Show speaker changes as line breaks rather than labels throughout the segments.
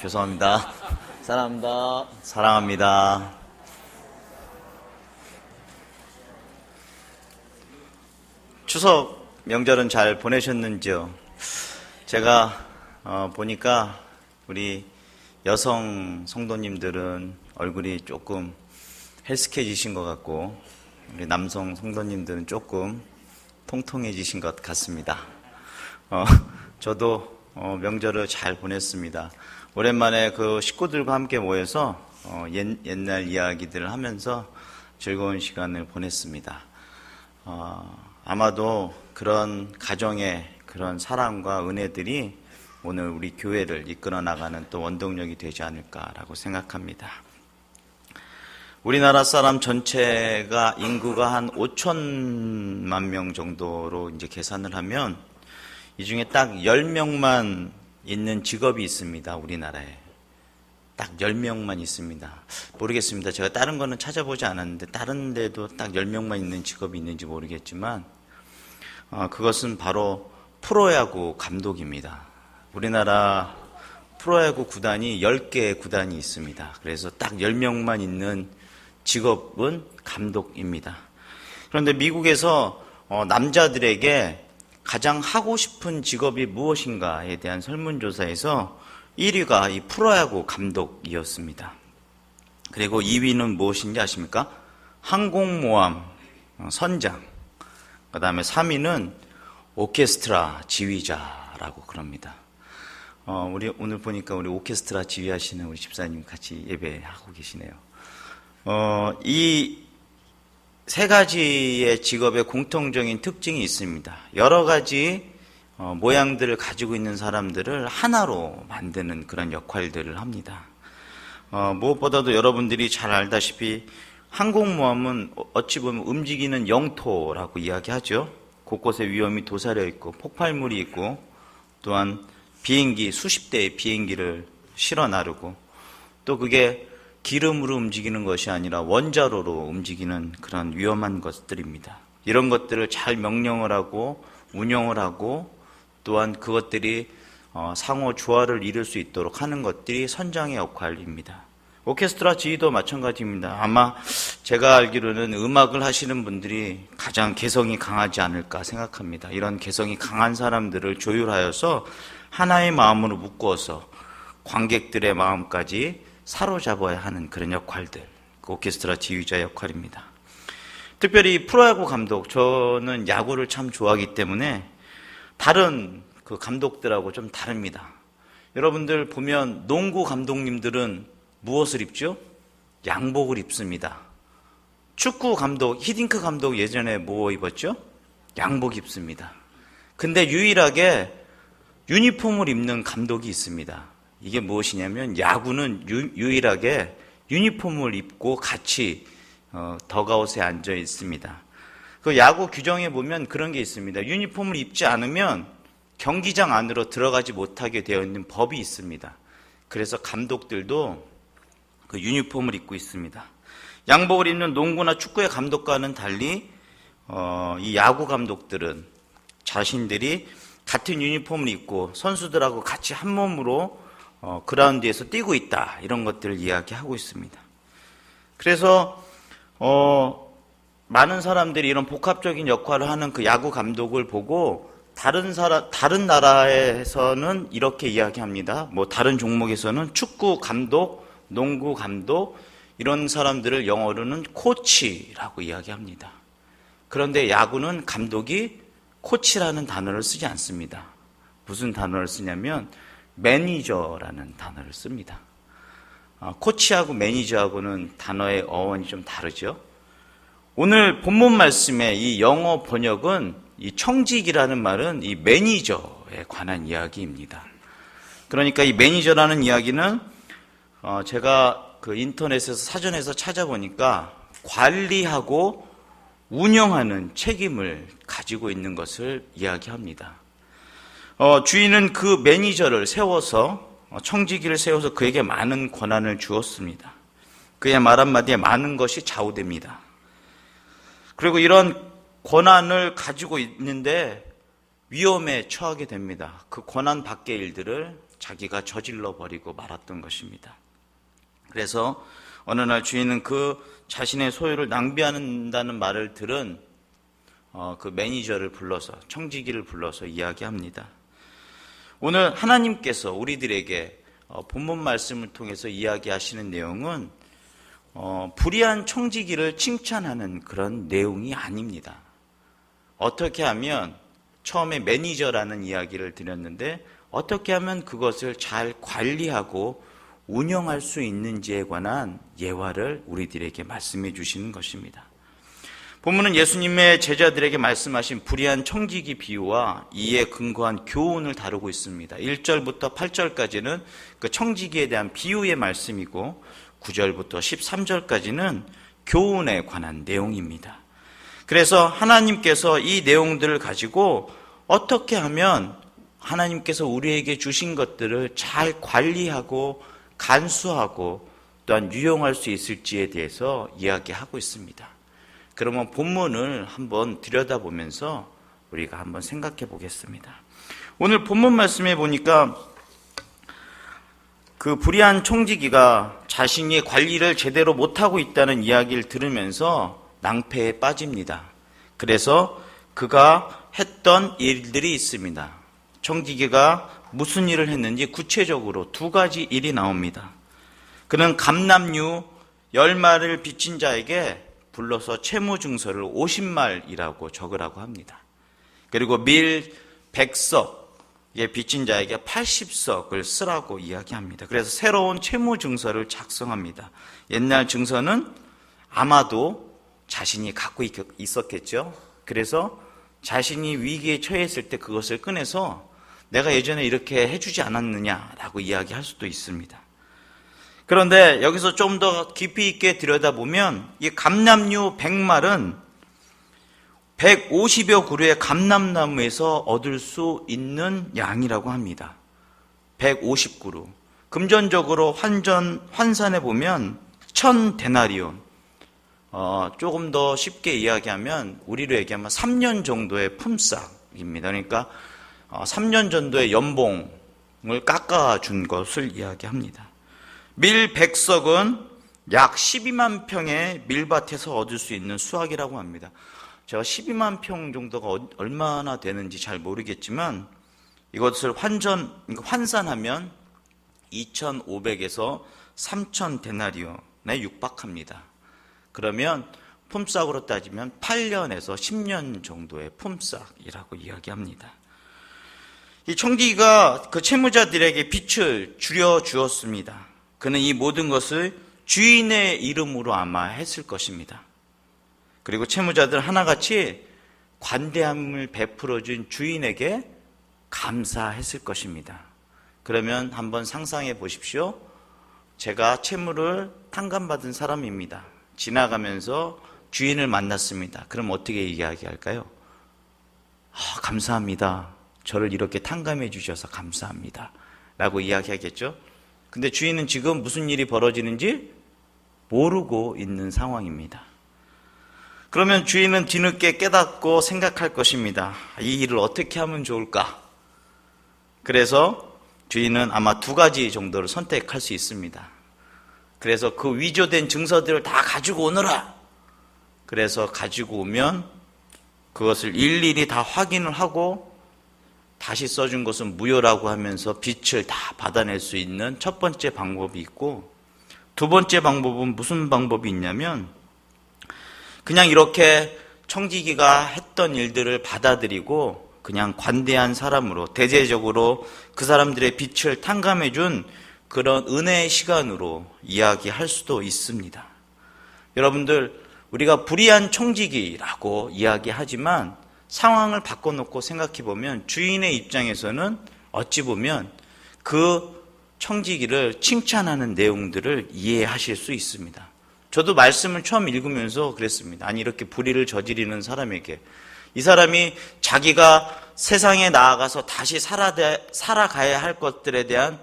죄송합니다. 사랑합니다. 사랑합니다. 추석 명절은 잘 보내셨는지요? 제가 보니까 우리 여성 성도님들은 얼굴이 조금 헬스케지신 것 같고, 우리 남성 성도님들은 조금 통통해지신 것 같습니다. 저도 명절을 잘 보냈습니다. 오랜만에 그 식구들과 함께 모여서 옛날 이야기들을 하면서 즐거운 시간을 보냈습니다. 아마도 그런 가정의 그런 사랑과 은혜들이 오늘 우리 교회를 이끌어 나가는 또 원동력이 되지 않을까라고 생각합니다. 우리나라 사람 전체가 인구가 한 5천만 명 정도로 이제 계산을 하면 이 중에 딱 10명만 있는 직업이 있습니다. 우리나라에. 딱 10명만 있습니다. 모르겠습니다. 제가 다른 거는 찾아보지 않았는데 다른 데도 딱 10명만 있는 직업이 있는지 모르겠지만 그것은 바로 프로야구 감독입니다. 우리나라 프로야구 구단이 10개의 구단이 있습니다. 그래서 딱 10명만 있는 직업은 감독입니다. 그런데 미국에서 남자들에게 가장 하고 싶은 직업이 무엇인가에 대한 설문조사에서 1위가 이 프로야구 감독이었습니다. 그리고 2위는 무엇인지 아십니까? 항공모함 선장. 그 다음에 3위는 오케스트라 지휘자라고 그럽니다. 우리 오늘 보니까 우리 오케스트라 지휘하시는 우리 집사님 같이 예배하고 계시네요. 이 세 가지의 직업의 공통적인 특징이 있습니다. 여러 가지 모양들을 가지고 있는 사람들을 하나로 만드는 그런 역할들을 합니다. 무엇보다도 여러분들이 잘 알다시피 항공모함은 어찌 보면 움직이는 영토라고 이야기하죠. 곳곳에 위험이 도사려 있고 폭발물이 있고, 또한 비행기, 수십 대의 비행기를 실어 나르고, 또 그게 기름으로 움직이는 것이 아니라 원자로로 움직이는 그런 위험한 것들입니다. 이런 것들을 잘 명령을 하고 운영을 하고, 또한 그것들이 상호 조화를 이룰 수 있도록 하는 것들이 선장의 역할입니다. 오케스트라 지휘도 마찬가지입니다. 아마 제가 알기로는 음악을 하시는 분들이 가장 개성이 강하지 않을까 생각합니다. 이런 개성이 강한 사람들을 조율하여서 하나의 마음으로 묶어서 관객들의 마음까지 사로잡아야 하는 그런 역할들, 그 오케스트라 지휘자 역할입니다. 특별히 프로야구 감독, 저는 야구를 참 좋아하기 때문에 다른 그 감독들하고 좀 다릅니다. 여러분들 보면 농구 감독님들은 무엇을 입죠? 양복을 입습니다. 축구 감독, 히딩크 감독 예전에 뭐 입었죠? 양복 입습니다. 근데 유일하게 유니폼을 입는 감독이 있습니다. 이게 무엇이냐면 야구는 유일하게 유니폼을 입고 같이 더그아웃에 앉아 있습니다. 그 야구 규정에 보면 그런 게 있습니다. 유니폼을 입지 않으면 경기장 안으로 들어가지 못하게 되어 있는 법이 있습니다. 그래서 감독들도 그 유니폼을 입고 있습니다. 양복을 입는 농구나 축구의 감독과는 달리 이 야구 감독들은 자신들이 같은 유니폼을 입고 선수들하고 같이 한 몸으로 그라운드에서 뛰고 있다, 이런 것들을 이야기하고 있습니다. 그래서 많은 사람들이 이런 복합적인 역할을 하는 그 야구 감독을 보고 다른 나라에서는 이렇게 이야기합니다. 뭐 다른 종목에서는 축구 감독, 농구 감독, 이런 사람들을 영어로는 코치라고 이야기합니다. 그런데 야구는 감독이 코치라는 단어를 쓰지 않습니다. 무슨 단어를 쓰냐면 매니저라는 단어를 씁니다. 코치하고 매니저하고는 단어의 어원이 좀 다르죠. 오늘 본문 말씀의 이 영어 번역은 이 청직이라는 말은 이 매니저에 관한 이야기입니다. 그러니까 이 매니저라는 이야기는 제가 그 인터넷에서 사전에서 찾아보니까 관리하고 운영하는 책임을 가지고 있는 것을 이야기합니다. 주인은 그 매니저를 세워서, 청지기를 세워서 그에게 많은 권한을 주었습니다. 그의 말 한마디에 많은 것이 좌우됩니다. 그리고 이런 권한을 가지고 있는데 위험에 처하게 됩니다. 그 권한 밖의 일들을 자기가 저질러 버리고 말았던 것입니다. 그래서 어느 날 주인은 그 자신의 소유를 낭비한다는 말을 들은 그 매니저를 불러서, 청지기를 불러서 이야기합니다. 오늘 하나님께서 우리들에게 본문 말씀을 통해서 이야기하시는 내용은 불의한 청지기를 칭찬하는 그런 내용이 아닙니다. 어떻게 하면, 처음에 매니저라는 이야기를 드렸는데 어떻게 하면 그것을 잘 관리하고 운영할 수 있는지에 관한 예화를 우리들에게 말씀해 주시는 것입니다. 본문은 예수님의 제자들에게 말씀하신 불의한 청지기 비유와 이에 근거한 교훈을 다루고 있습니다. 1절부터 8절까지는 그 청지기에 대한 비유의 말씀이고 9절부터 13절까지는 교훈에 관한 내용입니다. 그래서 하나님께서 이 내용들을 가지고 어떻게 하면 하나님께서 우리에게 주신 것들을 잘 관리하고 간수하고 또한 유용할 수 있을지에 대해서 이야기하고 있습니다. 그러면 본문을 한번 들여다보면서 우리가 한번 생각해 보겠습니다. 오늘 본문 말씀에 보니까 그 불의한 청지기가 자신이 관리를 제대로 못하고 있다는 이야기를 들으면서 낭패에 빠집니다. 그래서 그가 했던 일들이 있습니다. 청지기가 무슨 일을 했는지 구체적으로 두 가지 일이 나옵니다. 그는 감납류 10마리를 빚진 자에게 불러서 채무증서를 50말이라고 적으라고 합니다. 그리고 밀 100석에 빚진 자에게 80석을 쓰라고 이야기합니다. 그래서 새로운 채무증서를 작성합니다. 옛날 증서는 아마도 자신이 갖고 있었겠죠. 그래서 자신이 위기에 처했을 때 그것을 꺼내서 내가 예전에 이렇게 해주지 않았느냐라고 이야기할 수도 있습니다. 그런데 여기서 좀 더 깊이 있게 들여다보면 이 감납류 100말은 150여 그루의 감람나무에서 얻을 수 있는 양이라고 합니다. 150그루. 금전적으로 환산해 보면 1000데나리온. 조금 더 쉽게 이야기하면 우리로 얘기하면 3년 정도의 품삯입니다. 그러니까 3년 정도의 연봉을 깎아준 것을 이야기합니다. 밀 100석은 약 12만 평의 밀밭에서 얻을 수 있는 수확이라고 합니다. 제가 12만 평 정도가 얼마나 되는지 잘 모르겠지만 이것을 환산하면 2,500에서 3,000데나리온에 육박합니다. 그러면 품삯으로 따지면 8년에서 10년 정도의 품삯이라고 이야기합니다. 이 청지기가 그 채무자들에게 빚을 줄여 주었습니다. 그는 이 모든 것을 주인의 이름으로 아마 했을 것입니다. 그리고 채무자들 하나같이 관대함을 베풀어준 주인에게 감사했을 것입니다. 그러면 한번 상상해 보십시오. 제가 채무를 탕감받은 사람입니다. 지나가면서 주인을 만났습니다. 그럼 어떻게 이야기할까요? 감사합니다. 저를 이렇게 탕감해 주셔서 감사합니다. 라고 이야기하겠죠? 근데 주인은 지금 무슨 일이 벌어지는지 모르고 있는 상황입니다. 그러면 주인은 뒤늦게 깨닫고 생각할 것입니다. 이 일을 어떻게 하면 좋을까? 그래서 주인은 아마 두 가지 정도를 선택할 수 있습니다. 그래서 그 위조된 증서들을 다 가지고 오너라. 그래서 가지고 오면 그것을 일일이 다 확인을 하고 다시 써준 것은 무효라고 하면서 빚을 다 받아낼 수 있는 첫 번째 방법이 있고, 두 번째 방법은 무슨 방법이 있냐면 그냥 이렇게 청지기가 했던 일들을 받아들이고 그냥 관대한 사람으로 대대적으로 그 사람들의 빚을 탕감해 준 그런 은혜의 시간으로 이야기할 수도 있습니다. 여러분들, 우리가 불의한 청지기라고 이야기하지만 상황을 바꿔놓고 생각해보면 주인의 입장에서는 어찌 보면 그 청지기를 칭찬하는 내용들을 이해하실 수 있습니다. 저도 말씀을 처음 읽으면서 그랬습니다. 아니, 이렇게 불의를 저지르는 사람에게 이 사람이 자기가 세상에 나아가서 다시 살아가야 할 것들에 대한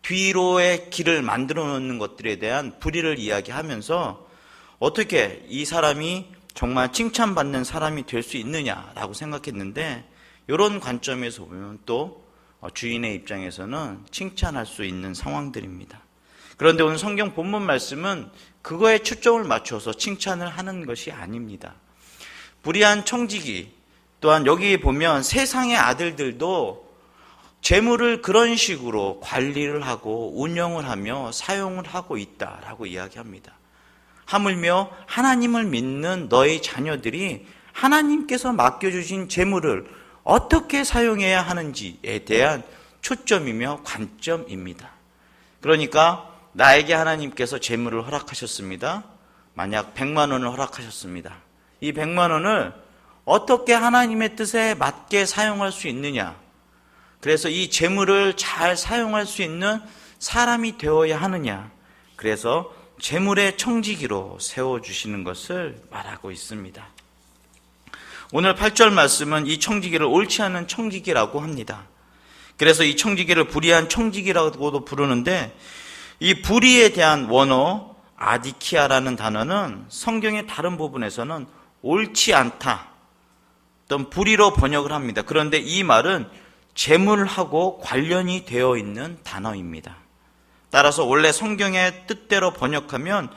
뒤로의 길을 만들어 놓는 것들에 대한 불의를 이야기하면서 어떻게 이 사람이 정말 칭찬받는 사람이 될 수 있느냐라고 생각했는데, 이런 관점에서 보면 또 주인의 입장에서는 칭찬할 수 있는 상황들입니다. 그런데 오늘 성경 본문 말씀은 그거에 초점을 맞춰서 칭찬을 하는 것이 아닙니다. 불의한 청지기, 또한 여기 보면 세상의 아들들도 재물을 그런 식으로 관리를 하고 운영을 하며 사용을 하고 있다라고 이야기합니다. 하물며 하나님을 믿는 너희 자녀들이 하나님께서 맡겨주신 재물을 어떻게 사용해야 하는지에 대한 초점이며 관점입니다. 그러니까 나에게 하나님께서 재물을 허락하셨습니다. 만약 100만 원을 허락하셨습니다. 이 100만 원을 어떻게 하나님의 뜻에 맞게 사용할 수 있느냐. 그래서 이 재물을 잘 사용할 수 있는 사람이 되어야 하느냐. 그래서 재물의 청지기로 세워주시는 것을 말하고 있습니다. 오늘 8절 말씀은 이 청지기를 옳지 않은 청지기라고 합니다. 그래서 이 청지기를 불의한 청지기라고도 부르는데, 이 불의에 대한 원어 아디키아라는 단어는 성경의 다른 부분에서는 옳지 않다, 또는 불의로 번역을 합니다. 그런데 이 말은 재물하고 관련이 되어 있는 단어입니다. 따라서 원래 성경의 뜻대로 번역하면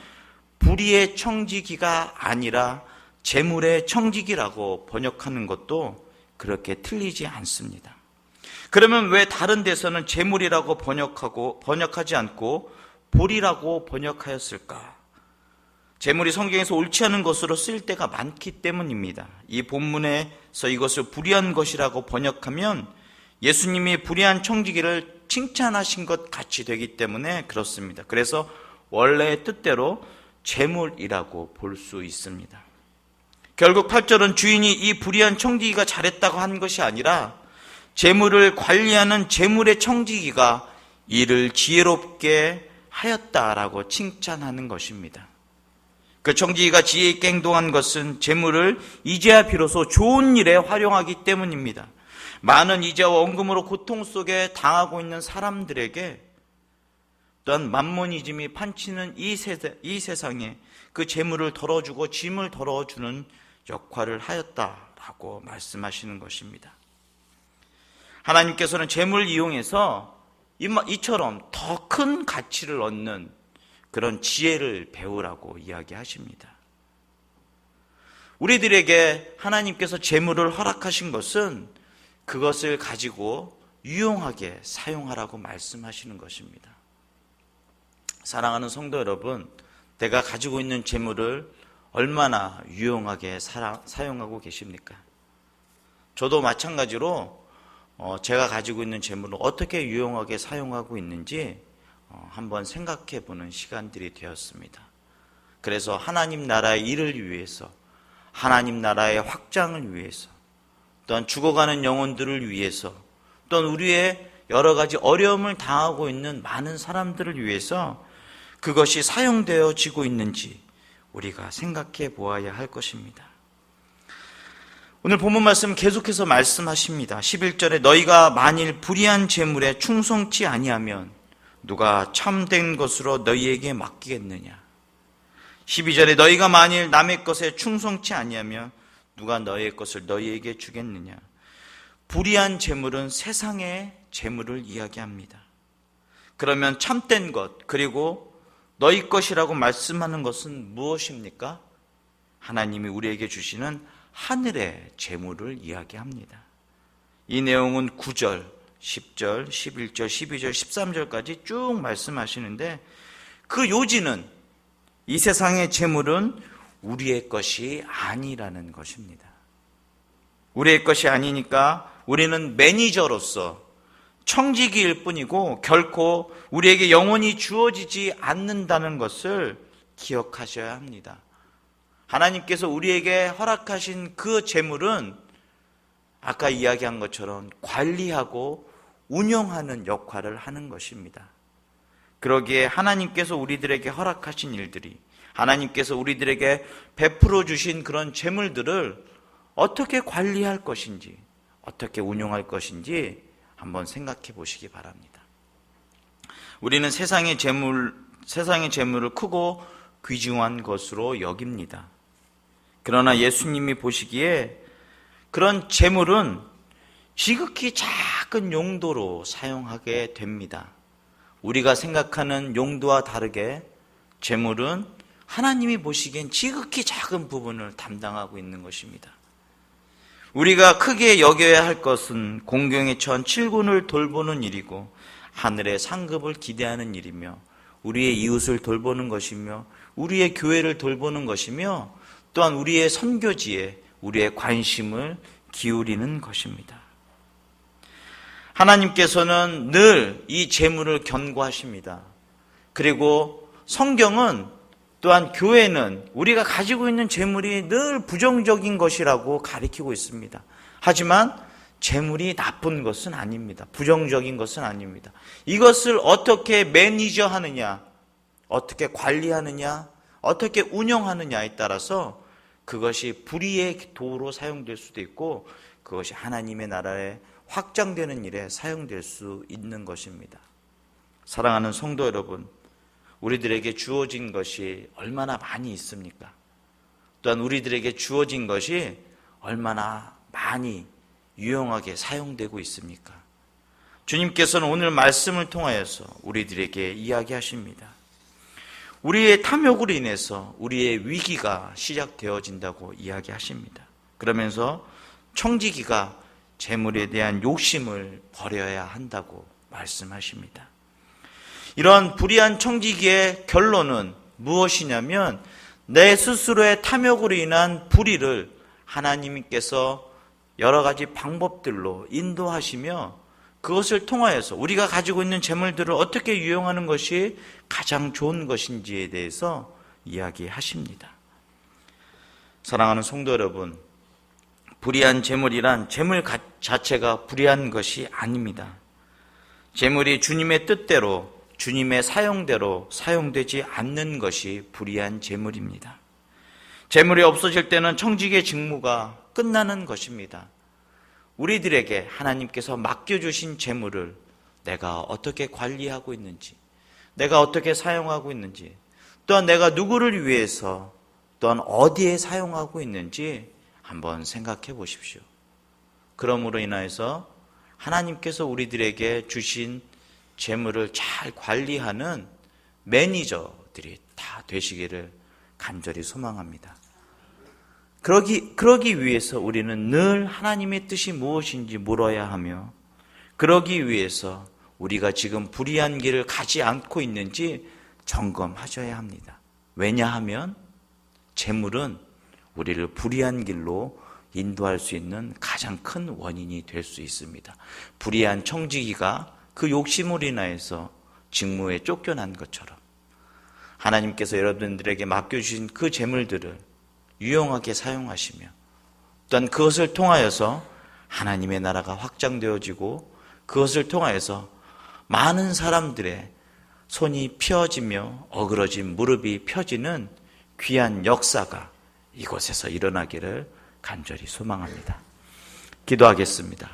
불의의 청지기가 아니라 재물의 청지기라고 번역하는 것도 그렇게 틀리지 않습니다. 그러면 왜 다른 데서는 재물이라고 번역하지 않고 불의라고 번역하였을까? 재물이 성경에서 옳지 않은 것으로 쓰일 때가 많기 때문입니다. 이 본문에서 이것을 불의한 것이라고 번역하면 예수님이 불의한 청지기를 칭찬하신 것 같이 되기 때문에 그렇습니다. 그래서 원래의 뜻대로 재물이라고 볼 수 있습니다. 결국 8절은 주인이 이 불의한 청지기가 잘했다고 한 것이 아니라 재물을 관리하는 재물의 청지기가 이를 지혜롭게 하였다라고 칭찬하는 것입니다. 그 청지기가 지혜 있게 행동한 것은 재물을 이제야 비로소 좋은 일에 활용하기 때문입니다. 많은 이자와 원금으로 고통 속에 당하고 있는 사람들에게, 또한 만모니즘이 판치는 이 세상에 그 재물을 덜어주고 짐을 덜어주는 역할을 하였다라고 말씀하시는 것입니다. 하나님께서는 재물을 이용해서 이처럼 더 큰 가치를 얻는 그런 지혜를 배우라고 이야기하십니다. 우리들에게 하나님께서 재물을 허락하신 것은 그것을 가지고 유용하게 사용하라고 말씀하시는 것입니다. 사랑하는 성도 여러분, 내가 가지고 있는 재물을 얼마나 유용하게 사용하고 계십니까? 저도 마찬가지로 제가 가지고 있는 재물을 어떻게 유용하게 사용하고 있는지 한번 생각해 보는 시간들이 되었습니다. 그래서 하나님 나라의 일을 위해서, 하나님 나라의 확장을 위해서, 또한 죽어가는 영혼들을 위해서, 또는 우리의 여러 가지 어려움을 당하고 있는 많은 사람들을 위해서 그것이 사용되어지고 있는지 우리가 생각해 보아야 할 것입니다. 오늘 본문 말씀 계속해서 말씀하십니다. 11절에 너희가 만일 불의한 재물에 충성치 아니하면 누가 참된 것으로 너희에게 맡기겠느냐. 12절에 너희가 만일 남의 것에 충성치 아니하면 누가 너희의 것을 너희에게 주겠느냐. 불의한 재물은 세상의 재물을 이야기합니다. 그러면 참된 것, 그리고 너희 것이라고 말씀하는 것은 무엇입니까? 하나님이 우리에게 주시는 하늘의 재물을 이야기합니다. 이 내용은 9절, 10절, 11절, 12절, 13절까지 쭉 말씀하시는데, 그 요지는 이 세상의 재물은 우리의 것이 아니라는 것입니다. 우리의 것이 아니니까 우리는 매니저로서 청지기일 뿐이고 결코 우리에게 영원히 주어지지 않는다는 것을 기억하셔야 합니다. 하나님께서 우리에게 허락하신 그 재물은 아까 이야기한 것처럼 관리하고 운영하는 역할을 하는 것입니다. 그러기에 하나님께서 우리들에게 허락하신 일들이, 하나님께서 우리들에게 베풀어 주신 그런 재물들을 어떻게 관리할 것인지, 어떻게 운용할 것인지 한번 생각해 보시기 바랍니다. 우리는 세상의 재물을 크고 귀중한 것으로 여깁니다. 그러나 예수님이 보시기에 그런 재물은 지극히 작은 용도로 사용하게 됩니다. 우리가 생각하는 용도와 다르게 재물은 하나님이 보시기엔 지극히 작은 부분을 담당하고 있는 것입니다. 우리가 크게 여겨야 할 것은 공경에 처한 칠군을 돌보는 일이고 하늘의 상급을 기대하는 일이며 우리의 이웃을 돌보는 것이며 우리의 교회를 돌보는 것이며 또한 우리의 선교지에 우리의 관심을 기울이는 것입니다. 하나님께서는 늘 이 재물을 견고하십니다. 그리고 성경은 또한 교회는 우리가 가지고 있는 재물이 늘 부정적인 것이라고 가리키고 있습니다. 하지만 재물이 나쁜 것은 아닙니다. 부정적인 것은 아닙니다. 이것을 어떻게 매니저하느냐, 어떻게 관리하느냐, 어떻게 운영하느냐에 따라서 그것이 불의의 도구로 사용될 수도 있고 그것이 하나님의 나라에 확장되는 일에 사용될 수 있는 것입니다. 사랑하는 성도 여러분, 우리들에게 주어진 것이 얼마나 많이 있습니까? 또한 우리들에게 주어진 것이 얼마나 많이 유용하게 사용되고 있습니까? 주님께서는 오늘 말씀을 통하여서 우리들에게 이야기하십니다. 우리의 탐욕으로 인해서 우리의 위기가 시작되어진다고 이야기하십니다. 그러면서 청지기가 재물에 대한 욕심을 버려야 한다고 말씀하십니다. 이런 불의한 청지기의 결론은 무엇이냐면 내 스스로의 탐욕으로 인한 불의를 하나님께서 여러 가지 방법들로 인도하시며 그것을 통하여서 우리가 가지고 있는 재물들을 어떻게 유용하는 것이 가장 좋은 것인지에 대해서 이야기하십니다. 사랑하는 성도 여러분, 불의한 재물이란 재물 자체가 불의한 것이 아닙니다. 재물이 주님의 뜻대로 주님의 사용대로 사용되지 않는 것이 불의한 재물입니다. 재물이 없어질 때는 청지기의 직무가 끝나는 것입니다. 우리들에게 하나님께서 맡겨주신 재물을 내가 어떻게 관리하고 있는지, 내가 어떻게 사용하고 있는지, 또한 내가 누구를 위해서, 또한 어디에 사용하고 있는지 한번 생각해 보십시오. 그러므로 인하여서 하나님께서 우리들에게 주신 재물을 잘 관리하는 매니저들이 다 되시기를 간절히 소망합니다. 그러기 위해서 우리는 늘 하나님의 뜻이 무엇인지 물어야 하며, 그러기 위해서 우리가 지금 불의한 길을 가지 않고 있는지 점검하셔야 합니다. 왜냐하면 재물은 우리를 불의한 길로 인도할 수 있는 가장 큰 원인이 될 수 있습니다. 불의한 청지기가 그 욕심으로 인하여서 직무에 쫓겨난 것처럼 하나님께서 여러분들에게 맡겨주신 그 재물들을 유용하게 사용하시며 또한 그것을 통하여서 하나님의 나라가 확장되어지고 그것을 통하여서 많은 사람들의 손이 펴지며 어그러진 무릎이 펴지는 귀한 역사가 이곳에서 일어나기를 간절히 소망합니다. 기도하겠습니다.